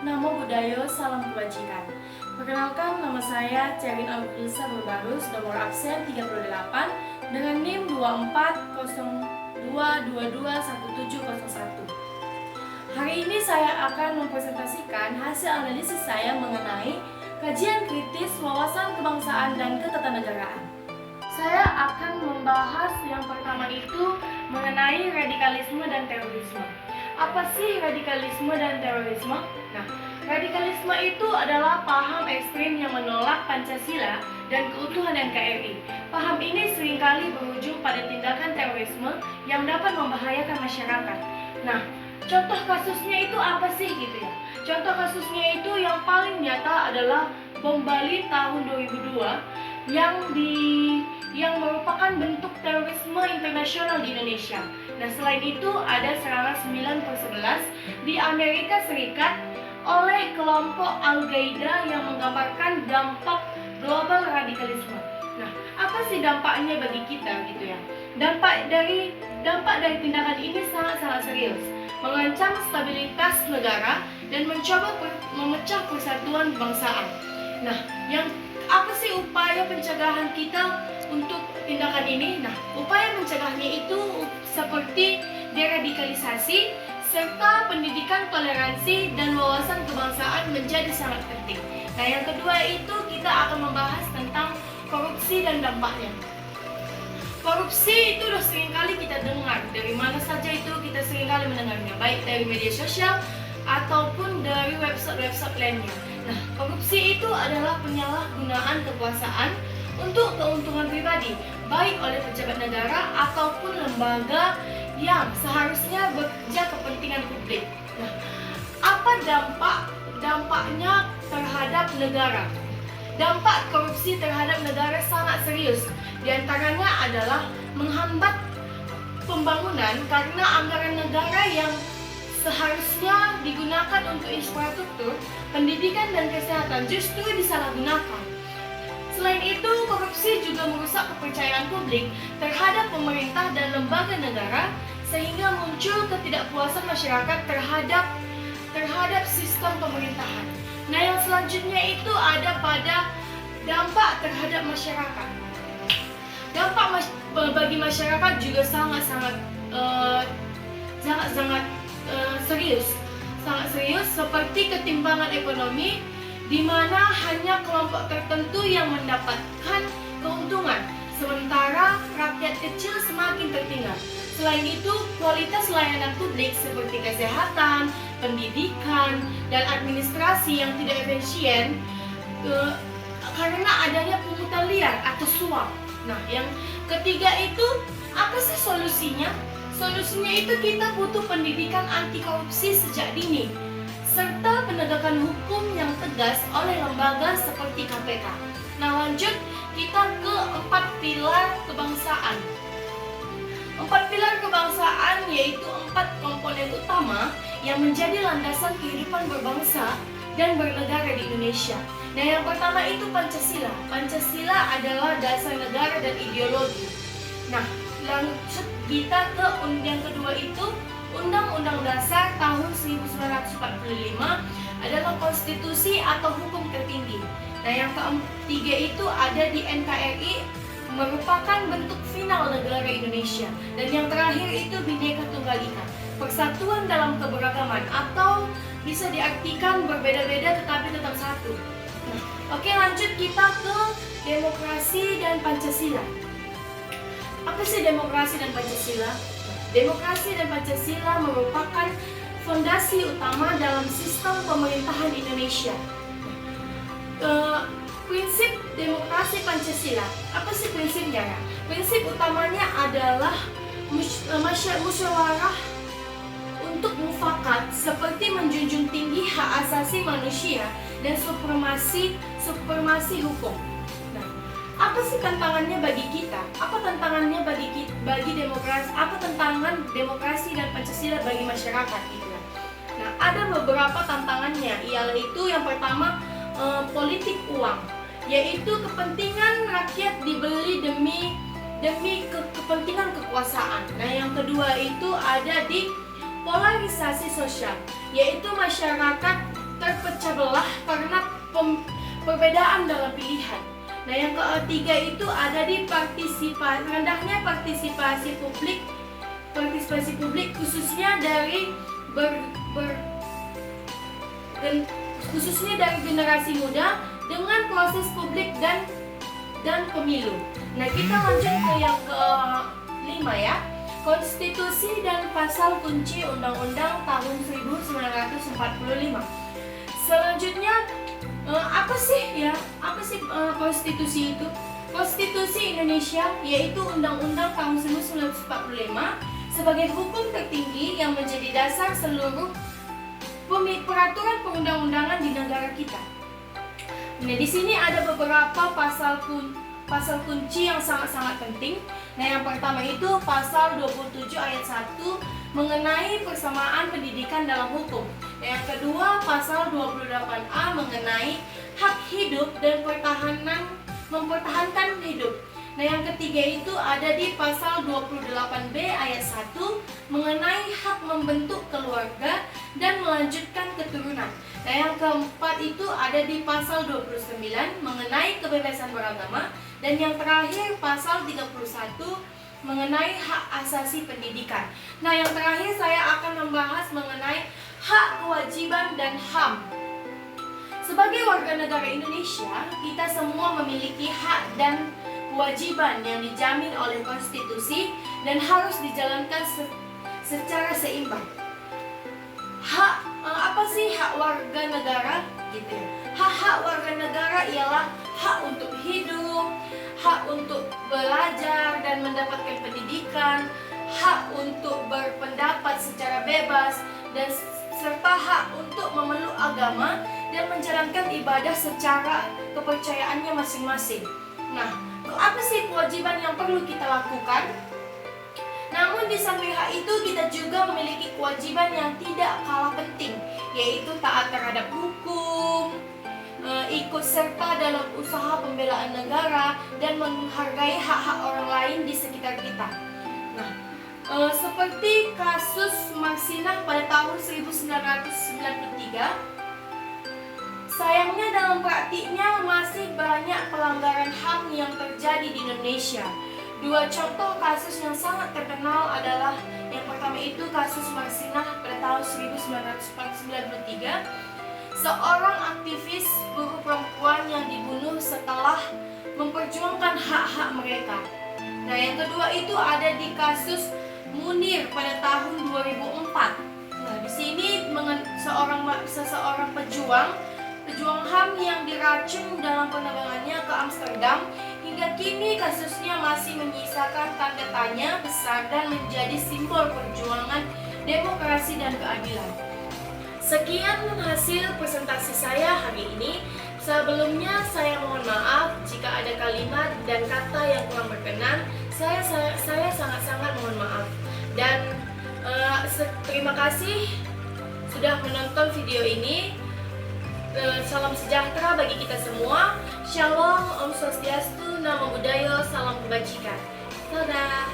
Namo Buddhaya, salam kebajikan. Perkenalkan, nama saya Cerin Alfilsa Berbarus, nomor absen 38 dengan NIM 2402221701. Hari ini saya akan mempresentasikan hasil analisis saya mengenai kajian kritis wawasan kebangsaan dan ketatanegaraan. Saya akan membahas yang pertama itu mengenai radikalisme dan terorisme. Apa sih radikalisme dan terorisme? Nah, radikalisme itu adalah paham ekstrim yang menolak Pancasila dan keutuhan NKRI. Paham ini seringkali berujung pada tindakan terorisme yang dapat membahayakan masyarakat. Nah, contoh kasusnya itu apa sih gitu ya? Contoh kasusnya itu yang paling nyata adalah bom Bali tahun 2002 yang merupakan bentuk terorisme internasional di Indonesia. Nah, selain itu ada serangan 9/11 di Amerika Serikat oleh kelompok Al-Qaeda yang menggambarkan dampak global radikalisme. Nah, apa sih dampaknya bagi kita gitu ya? Dampak dari tindakan ini sangat-sangat serius, mengancam stabilitas negara dan mencoba memecah persatuan kebangsaan. Nah, apa sih upaya pencegahan kita untuk tindakan ini? Nah, upaya mencegahnya itu seperti deradikalisasi serta pendidikan toleransi dan wawasan kebangsaan menjadi sangat penting. Nah, yang kedua itu kita akan membahas tentang korupsi dan dampaknya. Korupsi itu sudah seringkali kita dengar, dari mana saja itu kita seringkali mendengarnya, baik dari media sosial ataupun dari website-website lainnya. Nah, korupsi itu adalah penyalahgunaan kekuasaan untuk keuntungan pribadi, baik oleh pejabat negara ataupun lembaga yang seharusnya bekerja kepentingan publik. Nah, apa dampaknya terhadap negara? Dampak korupsi terhadap negara sangat serius. Di antaranya adalah menghambat pembangunan karena anggaran negara yang seharusnya digunakan untuk infrastruktur, pendidikan dan kesehatan justru disalahgunakan. Selain itu, korupsi juga merusak kepercayaan publik terhadap pemerintah dan lembaga negara sehingga muncul ketidakpuasan masyarakat terhadap sistem pemerintahan. Nah, yang selanjutnya itu ada pada dampak terhadap masyarakat. Dampak bagi masyarakat juga sangat-sangat serius seperti ketimpangan ekonomi di mana hanya kelompok tertentu yang mendapatkan keuntungan sementara rakyat kecil semakin tertinggal. Selain itu, kualitas layanan publik seperti kesehatan, pendidikan, dan administrasi yang tidak efisien karena adanya pungutan liar atau suap. Nah, yang ketiga itu apa sih solusinya? Solusinya itu kita butuh pendidikan anti korupsi sejak dini serta penegakan hukum yang tegas oleh lembaga seperti KPK. Nah, lanjut kita ke 4 pilar kebangsaan. 4 pilar kebangsaan yaitu 4 komponen utama yang menjadi landasan kehidupan berbangsa dan bernegara di Indonesia. Nah, yang pertama itu Pancasila. Pancasila adalah dasar negara dan ideologi. Nah, lanjut kita ke yang kedua itu Undang-Undang Dasar tahun 1945 adalah konstitusi atau hukum tertinggi. Nah, yang ketiga itu ada di NKRI, merupakan bentuk final negara Indonesia. Dan yang terakhir itu Bhinneka Tunggal Ika, persatuan dalam keberagaman atau bisa diartikan berbeda-beda tetapi tetap satu. Nah, oke, lanjut kita ke demokrasi dan Pancasila. Apa sih demokrasi dan Pancasila? Demokrasi dan Pancasila merupakan fondasi utama dalam sistem pemerintahan Indonesia. Prinsip demokrasi Pancasila, apa sih prinsipnya ya? Prinsip utamanya adalah musyawarah untuk mufakat seperti menjunjung tinggi hak asasi manusia dan supremasi hukum. Nah, apa sih tantangannya bagi kita? Apa tantangannya bagi demokrasi? Apa tantangan demokrasi dan Pancasila bagi masyarakat gitu ya? Nah, ada beberapa tantangannya, yaitu yang pertama politik uang, yaitu kepentingan rakyat dibeli demi kepentingan kekuasaan. Nah, yang kedua itu ada di polarisasi sosial, yaitu masyarakat perbedaan dalam pilihan. Nah, yang ketiga itu ada di rendahnya partisipasi publik khususnya dari khususnya dari generasi muda dengan proses publik dan pemilu. Nah, kita lanjut ke yang kelima ya. Konstitusi dan pasal kunci Undang-Undang tahun 1945. Selanjutnya apa sih konstitusi itu? Konstitusi Indonesia yaitu Undang-Undang tahun 1945 sebagai hukum tertinggi yang menjadi dasar seluruh peraturan perundang-undangan di negara kita. Nah, di sini ada beberapa pasal kunci yang sangat-sangat penting. Nah, yang pertama itu pasal 27 ayat 1 mengenai persamaan pendidikan dalam hukum. Nah, yang kedua pasal 28A mengenai hak hidup dan mempertahankan hidup. Nah, yang ketiga itu ada di pasal 28B ayat 1 mengenai hak membentuk keluarga dan melanjutkan keturunan. Nah, yang keempat itu ada di pasal 29 mengenai kebebasan beragama. Dan yang terakhir pasal 31 mengenai hak asasi pendidikan. Nah, yang terakhir saya akan membahas mengenai hak, kewajiban, dan HAM. Sebagai warga negara Indonesia, kita semua memiliki hak dan kewajiban yang dijamin oleh konstitusi dan harus dijalankan secara seimbang. Apa sih hak warga negara? Gitu ya. Hak warga negara ialah hak untuk hidup, hak untuk belajar dan mendapatkan pendidikan, hak untuk berpendapat secara bebas, dan serta hak untuk memeluk agama dan menjalankan ibadah secara kepercayaannya masing-masing. Nah, apa sih kewajiban yang perlu kita lakukan? Namun di samping hak itu kita juga memiliki kewajiban yang tidak kalah penting, yaitu taat terhadap hukum, ikut serta dalam usaha pembelaan negara, dan menghargai hak-hak orang lain di sekitar kita. Nah, seperti kasus Marsinah pada tahun 1993, sayangnya dalam praktiknya masih banyak pelanggaran HAM yang terjadi di Indonesia. Dua contoh kasus yang sangat terkenal adalah yang pertama itu kasus Marsinah pada tahun 1993, seorang aktivis buruh perempuan yang dibunuh setelah memperjuangkan hak-hak mereka. Nah, yang kedua itu ada di kasus Munir pada tahun 2004. Nah, di sini seseorang pejuang HAM yang diracun dalam penerbangannya ke Amsterdam. Hingga kini kasusnya masih menyisakan tanda tanya besar dan menjadi simbol perjuangan demokrasi dan keadilan. Sekian hasil presentasi saya hari ini. Sebelumnya saya mohon maaf jika ada kalimat dan kata yang kurang berkenan. Saya sangat-sangat mohon maaf. Dan terima kasih sudah menonton video ini. Salam sejahtera bagi kita semua. Shalom, Om Swastiastu, Namo Buddhaya, salam kebajikan. Dadah.